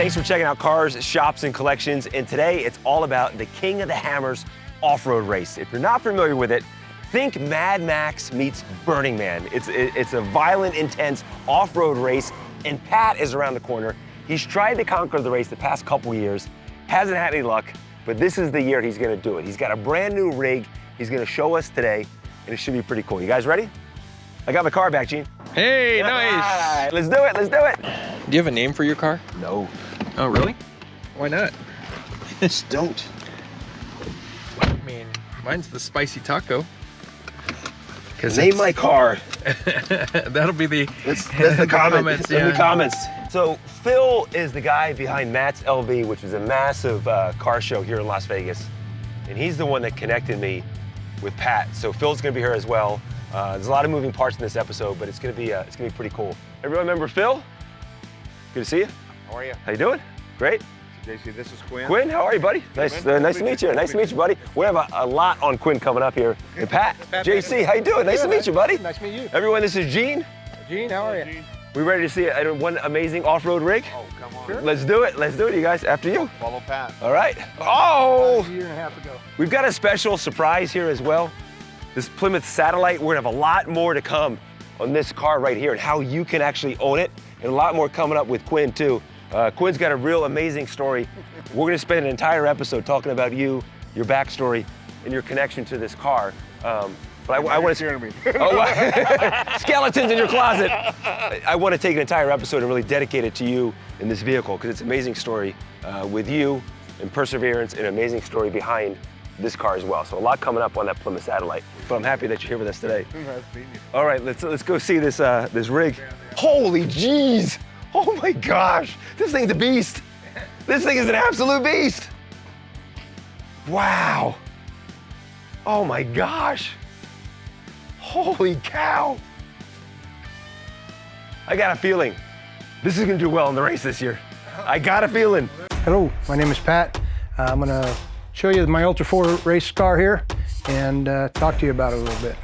Thanks for checking out Cars, Shops, and Collections. And today it's all about the King of the Hammers off-road race. If you're not familiar with it, think Mad Max meets Burning Man. It's a violent, intense off-road race, and Pat is around the corner. He's tried to conquer the race the past couple years, hasn't had any luck, but this is the year he's gonna do it. He's got a brand new rig he's gonna show us today, and it should be pretty cool. You guys ready? I got my car back, Gene. Hey, All nice. right, let's do it, let's do it. Do you have a name for your car? No. Oh, really? Why not? Just don't. I mean, mine's the spicy taco. Name my car. That'll be the That's the comments. yeah. In the comments. So Phil is the guy behind Matt's LV, which is a massive car show here in Las Vegas, and he's the one that connected me with Pat. So Phil's gonna be here as well. There's a lot of moving parts in this episode, but it's gonna be pretty cool. Everyone remember Phil? Good to see you. How are you? How you doing? Great. JC, this is Quinn. Quinn, how are you, buddy? Nice to meet you. Nice to meet you, buddy. We have a lot on Quinn coming up here. And Pat, JC, how you doing? Nice to meet you, buddy. Nice to meet you. Everyone, this is Gene. Gene, how are you? We ready to see one amazing off-road rig? Oh, come on. Sure. Let's do it, you guys. After you. Follow Pat. All right. Oh! A year and a half ago. We've got a special surprise here as well. This Plymouth Satellite. We're gonna have a lot more to come on this car right here and how you can actually own it, and a lot more coming up with Quinn too. Quinn's got a real amazing story. We're gonna spend an entire episode talking about you, your backstory, and your connection to this car. But I want to. Skeletons in your closet. I want to take an entire episode and really dedicate it to you in this vehicle because it's an amazing story with you and perseverance, and an amazing story behind this car as well. So a lot coming up on that Plymouth Satellite. But I'm happy that you're here with us today. All right, let's go see this this rig. Holy jeez! Oh my gosh! This thing's a beast. This thing is an absolute beast. Wow. Oh my gosh. Holy cow. I got a feeling this is gonna do well in the race this year. I got a feeling. Hello, my name is Pat. I'm gonna show you my Ultra4 race car here and talk to you about it a little bit.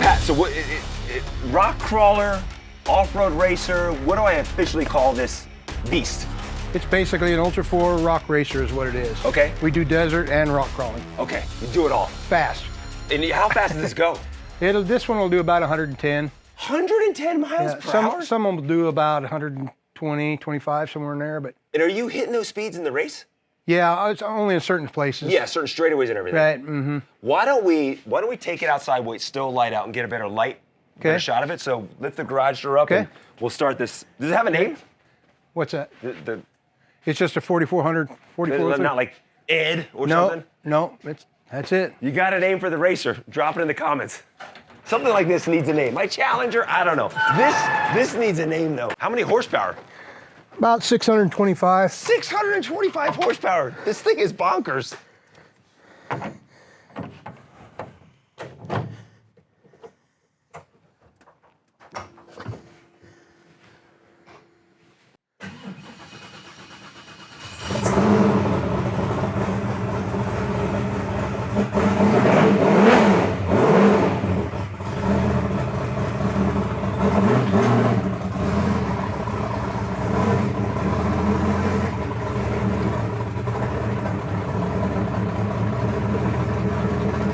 Pat, so what, rock crawler, off-road racer, what do I officially call this beast? It's basically an Ultra4 rock racer is what it is. Okay. We do desert and rock crawling. Okay, you do it all. Fast. And how fast does this go? This one will do about 110. 110 miles per hour? Some will do about 120, 25, somewhere in there, but. And are you hitting those speeds in the race? Yeah, it's only in certain places. Yeah, certain straightaways and everything. Right, mm-hmm. Why don't we take it outside where it's still light out and get a better light, better shot of it? So lift the garage door up and we'll start this. Does it have a name? What's that? The It's just a 4400, 4400. not like Ed or No, something? no, that's it. You got a name for the racer? Drop it in the comments. Something like this needs a name. My Challenger, I don't know. This needs a name though. How many horsepower? About 625. 625 horsepower. This thing is bonkers.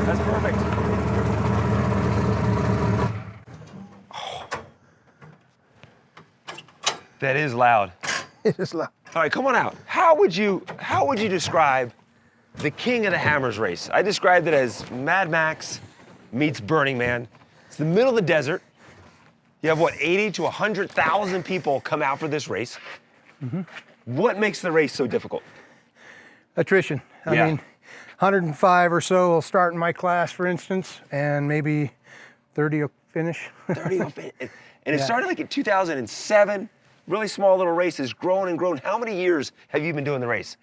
That's perfect. Oh. That is loud. It is loud. All right, come on out. How would you describe the King of the Hammers race? I described it as Mad Max meets Burning Man. It's the middle of the desert. You have what, 80 to 100,000 people come out for this race. Mm-hmm. What makes the race so difficult? Attrition. I mean, 105 or so will start in my class, for instance, and maybe 30 will finish. 30 will finish. And it started like in 2007. Really small little races, grown and grown. How many years have you been doing the race?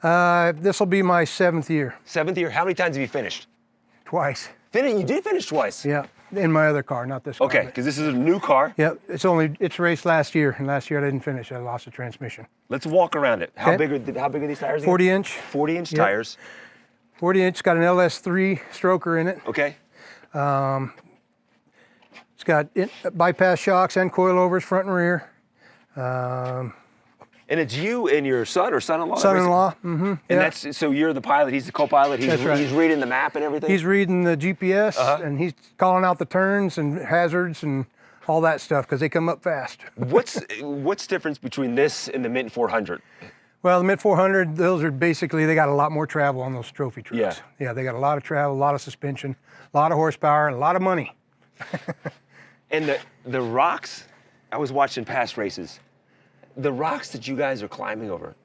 This will be my 7th year. 7th year. How many times have you finished? Twice. You did finish twice. Yeah, in my other car, not this car. Okay, because this is a new car. Yeah, it's raced last year, and last year I didn't finish. I lost the transmission. Let's walk around it. How big are these tires? 40 inch. 40 inch tires. 40-inch, got an LS3 stroker in it. Okay. It's got bypass shocks and coilovers front and rear. And it's you and your son or son-in-law? Son-in-law, mm-hmm. And yeah. that's, so you're the pilot, he's the co-pilot, That's right. He's reading the map and everything? He's reading the GPS, and he's calling out the turns and hazards and all that stuff, because they come up fast. What's difference between this and the Mint 400? Well, the Mint 400, those are basically, they got a lot more travel on those trophy trucks. Yeah. Yeah, they got a lot of travel, a lot of suspension, a lot of horsepower, and a lot of money. And the rocks, I was watching past races, the rocks that you guys are climbing over,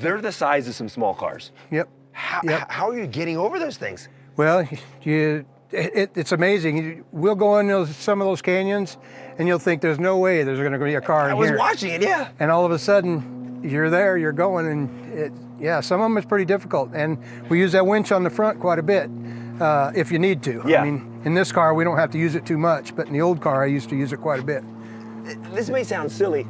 they're the size of some small cars. Yep. How are you getting over those things? Well, it's amazing. We'll go in some of those canyons, and you'll think there's no way there's going to be a car in here. I was watching it, yeah. And all of a sudden, you're there, you're going, and some of them it's pretty difficult. And we use that winch on the front quite a bit, if you need to. Yeah. I mean, in this car, we don't have to use it too much, but in the old car, I used to use it quite a bit. This may sound silly.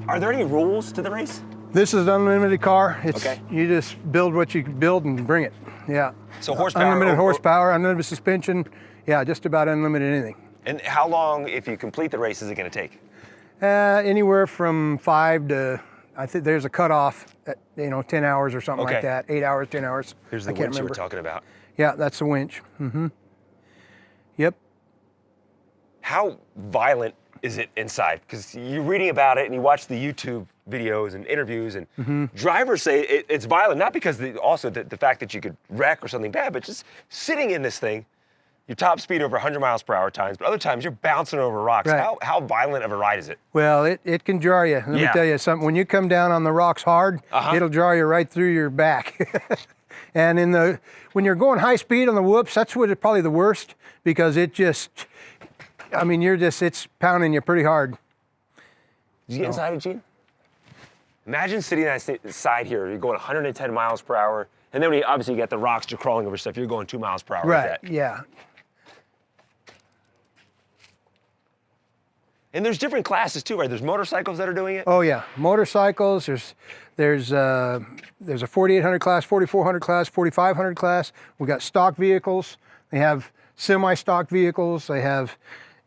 Are there any rules to the race? This is an unlimited car. It's Okay. You just build what you can build and bring it. Yeah. So horsepower. Unlimited horsepower, unlimited suspension. Yeah, just about unlimited anything. And how long, if you complete the race, is it going to take? Anywhere from 5 to, I think there's a cutoff at 10 hours or something Okay. like that. 8 hours, 10 hours. Here's I the can't winch you were remember. talking about. Yeah, that's the winch. Mm-hmm. Yep. How violent is it inside? Because you're reading about it and you watch the YouTube videos and interviews, and drivers say it's violent, not because the fact that you could wreck or something bad, but just sitting in this thing, your top speed over 100 miles per hour times, but other times you're bouncing over rocks. Right. How violent of a ride is it? Well, it can jar you. Let me tell you something. When you come down on the rocks hard, it'll jar you right through your back. And when you're going high speed on the whoops, that's what it's probably the worst, because it just, it's pounding you pretty hard. Did you get inside it, Gene? Imagine sitting on that side here, you're going 110 miles per hour, and then when you obviously get the rocks, you're crawling over stuff, you're going 2 miles per hour. Right, Like that. yeah. And there's different classes too, right? There's motorcycles that are doing it? Oh yeah, motorcycles. There's a 4800 class, 4400 class, 4500 class. We got stock vehicles. They have semi-stock vehicles. They have,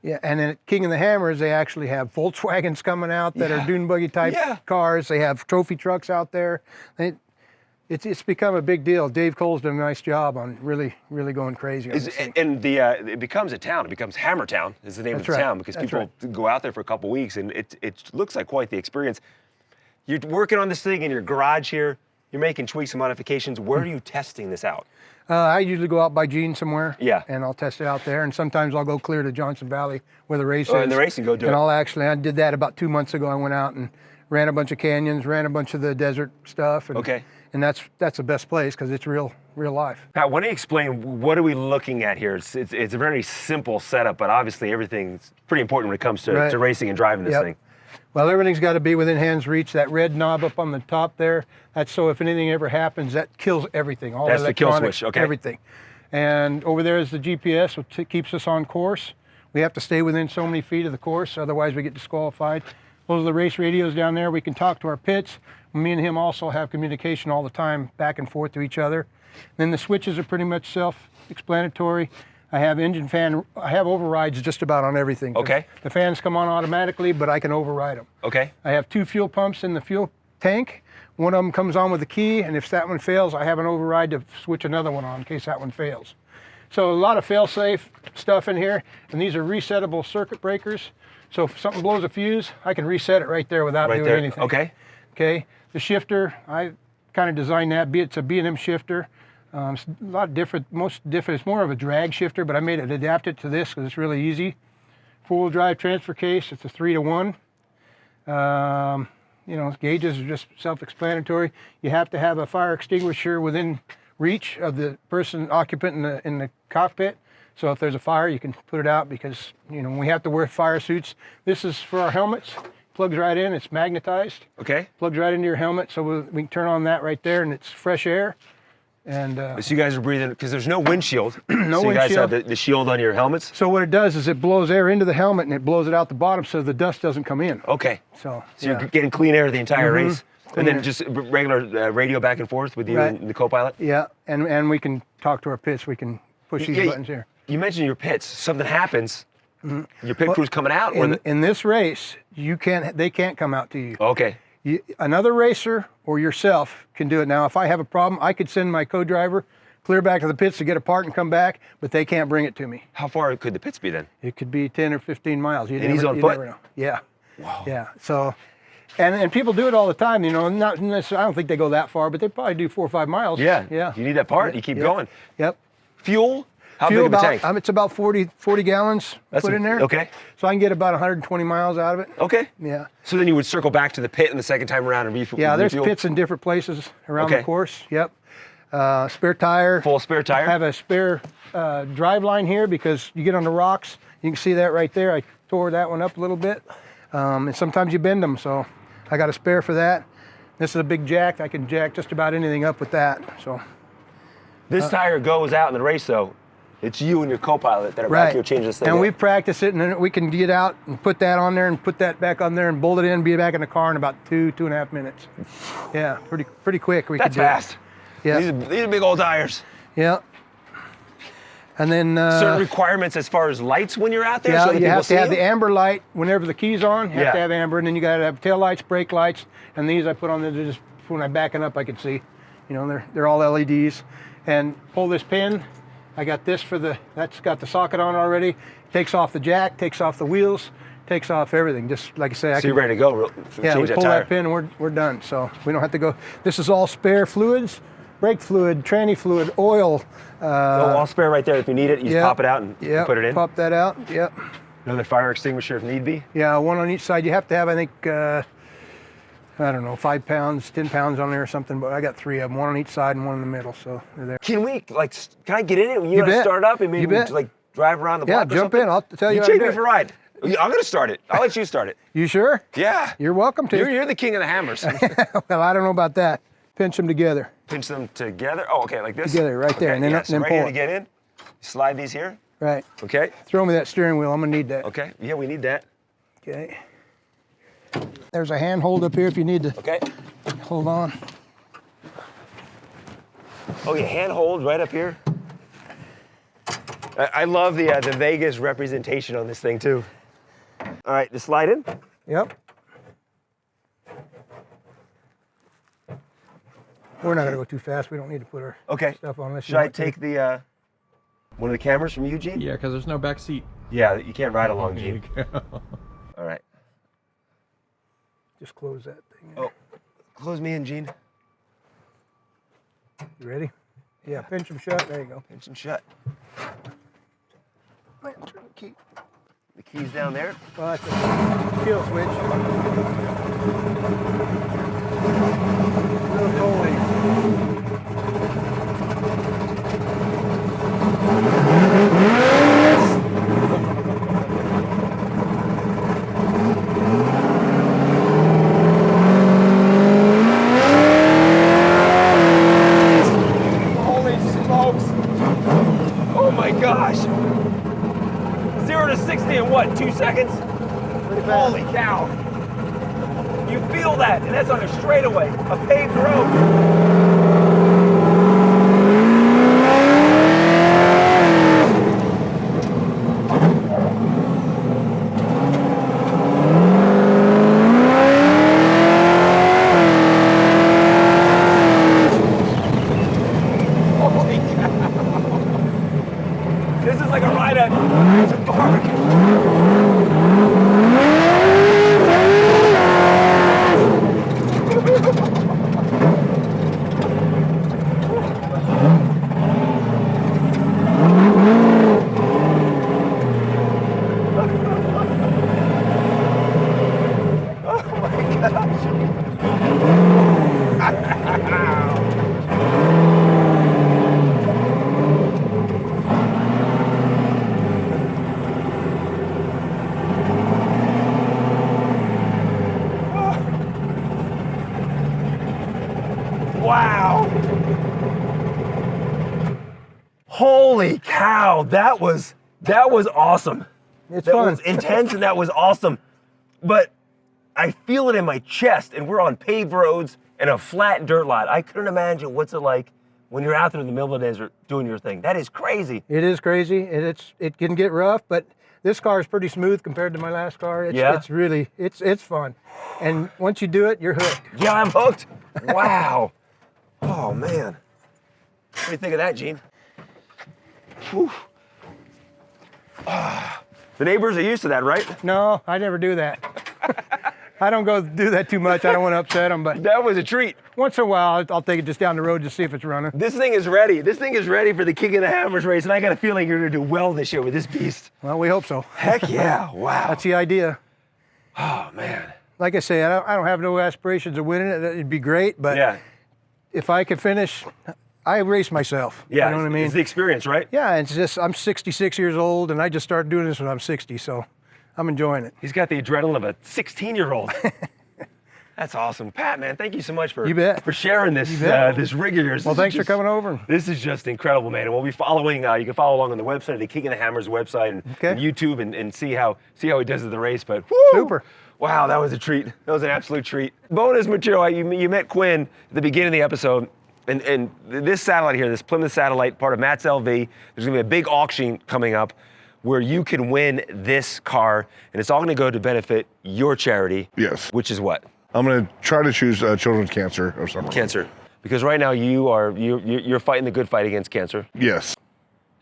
and then at King of the Hammers, they actually have Volkswagens coming out that are dune buggy type cars. They have trophy trucks out there. It's become a big deal. Dave Cole's done a nice job on really going crazy on this thing. And it becomes a town. It becomes Hammertown is the name of the town, because people go out there for a couple weeks, and it looks like quite the experience. You're working on this thing in your garage here. You're making tweaks and modifications. Where are you testing this out? I usually go out by Gene somewhere. Yeah. And I'll test it out there. And sometimes I'll go clear to Johnson Valley where the race is. And the racing, go do and it. I did that about 2 months ago. I went out and ran a bunch of canyons, ran a bunch of the desert stuff. And, Okay. And that's the best place, because it's real life. Pat, why don't you explain, what are we looking at here? It's a very simple setup, but obviously everything's pretty important when it comes to racing and driving this thing. Well, everything's got to be within hand's reach. That red knob up on the top there, that's so if anything ever happens, that kills everything. All That's the kill electronics, switch, okay. Everything. And over there is the GPS, which keeps us on course. We have to stay within so many feet of the course, otherwise we get disqualified. Those are the race radios down there. We can talk to our pits. Me and him also have communication all the time, back and forth to each other. Then the switches are pretty much self-explanatory. I have I have overrides just about on everything. Okay. The fans come on automatically, but I can override them. Okay. I have 2 fuel pumps in the fuel tank. One of them comes on with a key, and if that one fails, I have an override to switch another one on in case that one fails. So a lot of fail-safe stuff in here, and these are resettable circuit breakers. So if something blows a fuse, I can reset it right there without doing anything. Okay. Okay. The shifter, I kind of designed that. It's a B&M shifter. It's a lot different. It's more of a drag shifter, but I made it adapt it to this because it's really easy. 4-wheel drive transfer case. It's a 3-to-1. Gauges are just self-explanatory. You have to have a fire extinguisher within reach of the occupant in the cockpit. So if there's a fire, you can put it out, because we have to wear fire suits. This is for our helmets. Plugs right in. It's magnetized. Okay. Plugs right into your helmet, so we can turn on that right there, and it's fresh air. And So you guys are breathing, because there's no windshield. No so you guys windshield. have the shield on your helmets? So what it does is it blows air into the helmet, and it blows it out the bottom so the dust doesn't come in. Okay. So you're getting clean air the entire race? And then just regular radio back and forth with you Right. and the co-pilot? Yeah, and we can talk to our pits. We can push these buttons here. You mentioned your pits. Something happens. Your pit crew's coming out? In this race, they can't come out to you. Okay. Another racer or yourself can do it. Now, if I have a problem, I could send my co-driver clear back to the pits to get a part and come back, but they can't bring it to me. How far could the pits be then? It could be 10 or 15 miles. He's on foot? Never know. Yeah. Wow. Yeah. So, and people do it all the time. You know, not necessarily, I don't think they go that far, but they probably do 4 or 5 miles. Yeah. Yeah. You need that part. You keep going. Yep. Fuel? How Fuel big of a tank? it's about 40 gallons put in there. Okay. So I can get about 120 miles out of it. Okay. Yeah. So then you would circle back to the pit in the second time around and refuel? Yeah, there's pits in different places around the course. Yep. Spare tire. Full spare tire? I have a spare drive line here because you get on the rocks. You can see that right there. I tore that one up a little bit. And sometimes you bend them, so I got a spare for that. This is a big jack. I can jack just about anything up with that. So this tire goes out in the race, though. It's you and your co-pilot that are back here changing this thing. And we've practiced it, and then we can get out and put that on there and put that back on there and bolt it in, be back in the car in about 2.5 minutes. Yeah, pretty quick. That's fast. Yeah. These are big old tires. Yeah. And then certain requirements as far as lights when you're out there. Yeah, so you have to have the amber light whenever the key's on. You have to have amber, and then you got to have tail lights, brake lights, and these I put on there just when I'm backing up, I can see. You know, they're all LEDs. And pull this pin. I got this that's got the socket on already. Takes off the jack, takes off the wheels, takes off everything. Just like I say, you're ready to go. Yeah, we pull that pin and we're done. So we don't have to go. This is all spare fluids, brake fluid, tranny fluid, oil. All spare right there. If you need it, you just pop it out and put it in. Pop that out. Yep. Another fire extinguisher if need be. Yeah, one on each side. You have to have, I think, I don't know, 5 pounds, 10 pounds on there or something. But I got 3 of them, one on each side and one in the middle. So they're there. Can I get in it? You want to start up and maybe drive around the block? Yeah, jump in. I'll tell you. You take me for a ride. I'm gonna start it. I'll let you start it. You sure? Yeah. You're welcome to. You're the king of the hammers. Well, I don't know about that. Pinch them together. Pinch them together. Oh, okay, like this. Together, right there, and then so then right pull here it. to get in. Slide these here. Right. Okay. Throw me that steering wheel. I'm gonna need that. Okay. Yeah, we need that. Okay. There's a hand hold up here if you need to. Okay. Hold on. Oh, yeah, hand hold right up here. I love the Vegas representation on this thing too. All right, just slide in. Yep. We're not gonna go too fast. We don't need to put our stuff on this. Should I take the one of the cameras from you, Gene? Yeah, because there's no back seat. Yeah, you can't ride along, Gene. All right. Just close that thing. Oh, close me in, Gene. You ready? Yeah, pinch them shut. There you go. Pinch them shut. Turn the key. The key's down there. Oh, that's a kill switch. Real cold. Holy smokes! Oh my gosh! 0 to 60 in what, 2 seconds? Holy cow! You feel that, and that's on a straightaway, a paved road. Holy cow! This is like a ride at a park. Wow! Holy cow! That was awesome. It's That fun. was intense and that was awesome. But I feel it in my chest, and we're on paved roads and a flat dirt lot. I couldn't imagine what's it like when you're out there in the middle of the desert doing your thing. That is crazy. It is crazy, and it can get rough, but this car is pretty smooth compared to my last car. It's really, it's fun. And once you do it, you're hooked. Yeah, I'm hooked. Wow. Oh, man. What do you think of that, Gene? Whew. The neighbors are used to that, right? No, I never do that. I don't go do that too much. I don't want to upset them, but That was a treat. once in a while, I'll take it just down the road to see if it's running. This thing is ready. This thing is ready for the King of the Hammers race, and I got a feeling you're going to do well this year with this beast. Well, we hope so. Heck yeah. Wow. That's the idea. Oh, man. Like I say, I don't have no aspirations of winning it. It'd be great, but Yeah. if I could finish, I race myself. Yeah. You know what I mean? It's the experience, right? Yeah, it's just, I'm 66 years old, and I just started doing this when I'm 60, so I'm enjoying it. He's got the adrenaline of a 16-year-old. That's awesome. Pat, man, thank you so much for, You bet. for sharing this bet. this rig of yours. Well, This is thanks for just- coming over. This is just incredible, man. And we'll be following, you can follow along on the website, the King of the Hammers website, and, Okay. and YouTube, and see how he does at the race. But woo! Super. Wow, that was a treat. That was an absolute treat. Bonus material, you met Quinn at the beginning of the episode, and this satellite here, this Plymouth satellite, part of Matt's LV, there's gonna be a big auction coming up where you can win this car, and it's all gonna go to benefit your charity. Yes. Which is what? I'm going to try to choose children's cancer or something. Cancer. Because right now you're fighting the good fight against cancer. Yes.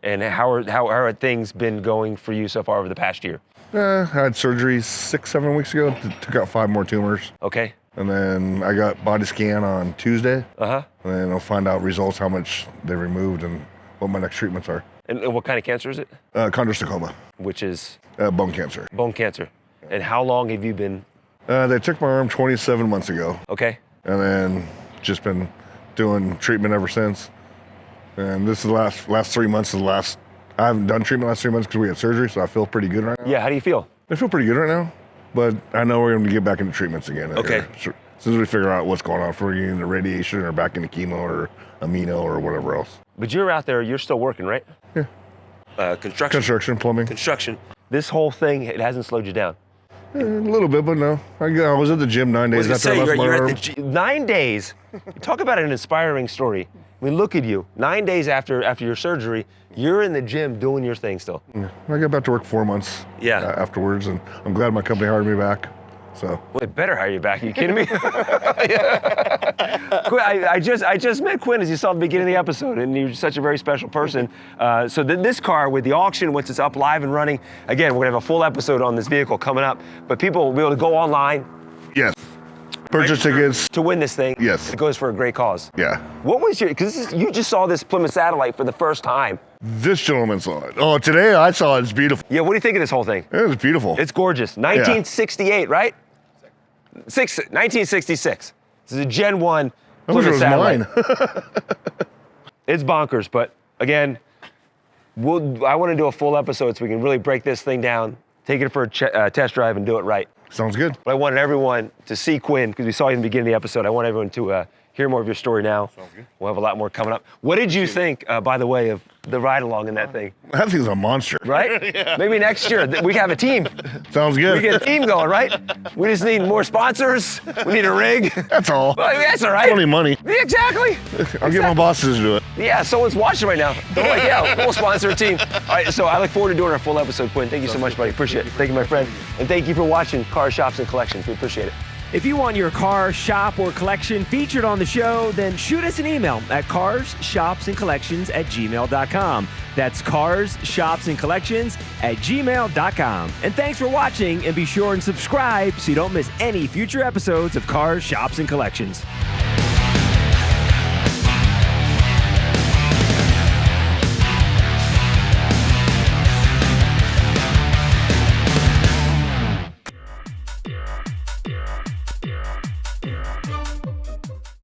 And how are things been going for you so far over the past year? I had surgery 6-7 weeks ago. Took out 5 more tumors. Okay. And then I got body scan on Tuesday. Uh-huh. And then I'll find out results, how much they removed and what my next treatments are. And what kind of cancer is it? Chondrosarcoma, Which is bone cancer. bone cancer. And how long have you been? They took my arm 27 months ago. Okay. And then just been doing treatment ever since. And this is the last 3 months is the last. I haven't done treatment the last 3 months because we had surgery, so I feel pretty good right now. Yeah, how do you feel? I feel pretty good right now, but I know we're going to get back into treatments again. Okay. As soon as we figure out what's going on, if we're getting into radiation or back into chemo or amino or whatever else. But you're out there, you're still working, right? Yeah. Construction. Construction, plumbing. Construction. This whole thing, it hasn't slowed you down. A little bit, but no. I was at the gym 9 days after I left my you're arm. at the 9 days. Talk about an inspiring story. I mean, look at you. 9 days after your surgery, you're in the gym doing your thing still. I got back to work 4 months afterwards, and I'm glad my company hired me back. So. Well, they better hire you back. Are you kidding me? Quinn, I just met Quinn, as you saw at the beginning of the episode, and you're such a very special person. So this car, with the auction, once it's up live and running, again, we're gonna have a full episode on this vehicle coming up, but people will be able to go online. Yes. Purchase tickets. To win this thing. Yes. It goes for a great cause. Yeah. What was because you just saw this Plymouth satellite for the first time. This gentleman saw it. Oh, today I saw it. It's beautiful. Yeah, what do you think of this whole thing? It was beautiful. It's gorgeous. 1968, right? 1966. This is a Gen 1 I wish it was satellite. mine. It's bonkers, but again, I want to do a full episode so we can really break this thing down, take it for a test drive, and do it right. Sounds good. But I wanted everyone to see Quinn, because we saw you in the beginning of the episode. I want everyone to hear more of your story now. Sounds good. We'll have a lot more coming up. What did you think, by the way, of the ride along in that thing? That thing's a monster. Right? Maybe next year we have a team. Sounds good. We get a team going, right? We just need more sponsors. We need a rig. That's all. Well, that's all right. Don't need money. Yeah, exactly. I'll get my bosses to do it. Yeah, someone's watching right now. They're like, yeah, we'll sponsor a team. All right, so I look forward to doing our full episode, Quinn. Thank you so much, buddy. Appreciate it. Thank you, my friend. And thank you for watching Car Shops and Collections. We appreciate it. If you want your car, shop, or collection featured on the show, then shoot us an email at carshopsandcollections@gmail.com. That's carshopsandcollections@gmail.com. And thanks for watching, and be sure and subscribe so you don't miss any future episodes of Cars, Shops, and Collections.